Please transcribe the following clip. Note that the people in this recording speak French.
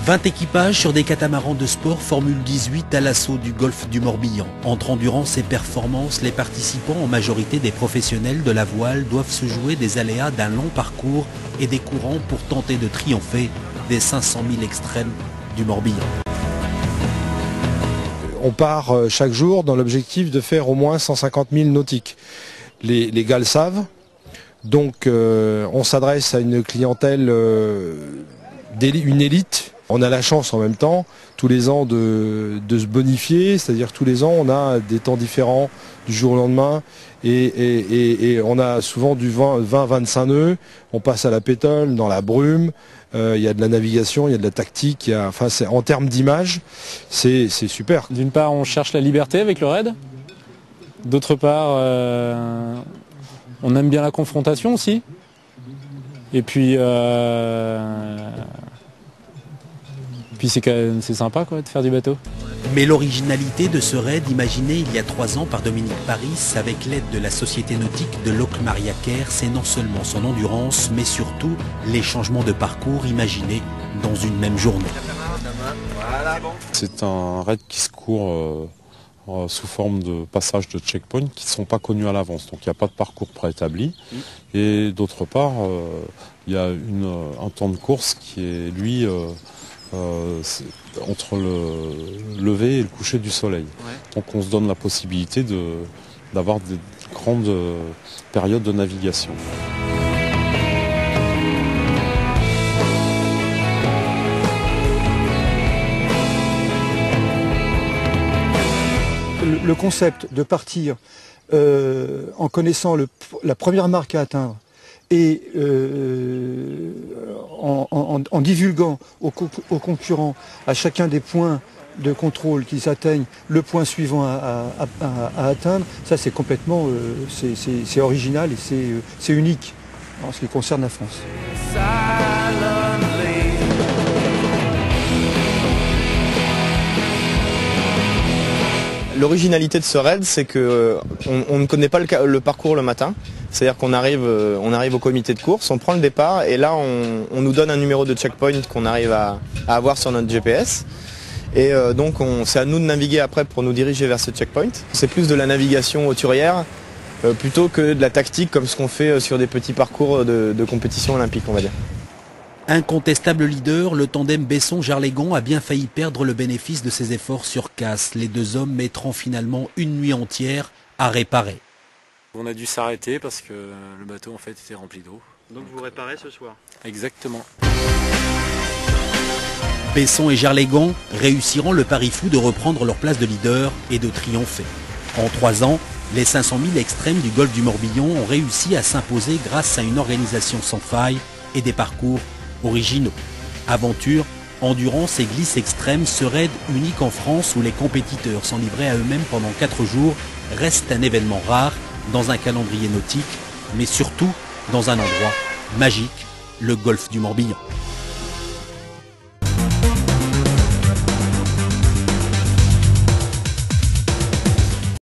20 équipages sur des catamarans de sport Formule 18 à l'assaut du golfe du Morbihan. Entre endurance et performance, les participants, en majorité des professionnels de la voile, doivent se jouer des aléas d'un long parcours et des courants pour tenter de triompher des 500 000 extrêmes du Morbihan. On part chaque jour dans l'objectif de faire au moins 150 000 nautiques. Les gars le savent, donc on s'adresse à une clientèle, une élite. On a la chance en même temps, tous les ans, de se bonifier, c'est-à-dire tous les ans on a des temps différents du jour au lendemain et on a souvent du 20-25 nœuds, on passe à la pétole, dans la brume, il y a de la navigation, il y a de la tactique, en termes d'image, c'est super. D'une part on cherche la liberté avec le raid, d'autre part on aime bien la confrontation aussi, et puis c'est sympa quoi, de faire du bateau. Mais l'originalité de ce raid, imaginé il y a 3 ans par Dominique Paris, avec l'aide de la société nautique de Locmaria-Care, c'est non seulement son endurance, mais surtout les changements de parcours imaginés dans une même journée. C'est un raid qui se court sous forme de passages de checkpoint qui ne sont pas connus à l'avance, donc il n'y a pas de parcours préétabli. Et d'autre part, il y a un temps de course qui est, lui, entre le lever et le coucher du soleil. Ouais. Donc on se donne la possibilité d'avoir des grandes périodes de navigation. Le concept de partir en connaissant la première marque à atteindre et en divulguant aux concurrents à chacun des points de contrôle qu'ils atteignent le point suivant à atteindre, ça c'est complètement c'est original et c'est unique en ce qui concerne la France. L'originalité de ce raid, c'est qu'on ne connaît pas le parcours le matin. C'est-à-dire qu'on arrive au comité de course, on prend le départ et là on nous donne un numéro de checkpoint qu'on arrive à avoir sur notre GPS. Et donc c'est à nous de naviguer après pour nous diriger vers ce checkpoint. C'est plus de la navigation hauturière plutôt que de la tactique comme ce qu'on fait sur des petits parcours de compétition olympique, on va dire. Incontestable leader, le tandem Besson-Jarlegon a bien failli perdre le bénéfice de ses efforts sur casse, les deux hommes mettront finalement une nuit entière à réparer. On a dû s'arrêter parce que le bateau en fait était rempli d'eau. Donc vous réparez ce soir? Exactement. Besson et Jarlegon réussiront le pari fou de reprendre leur place de leader et de triompher. En 3 ans, les 500 000 extrêmes du golfe du Morbihan ont réussi à s'imposer grâce à une organisation sans faille et des parcours originaux. Aventure, endurance et glisse extrême, ce raid unique en France où les compétiteurs s'en livraient à eux-mêmes pendant 4 jours reste un événement rare dans un calendrier nautique, mais surtout dans un endroit magique, le golfe du Morbihan.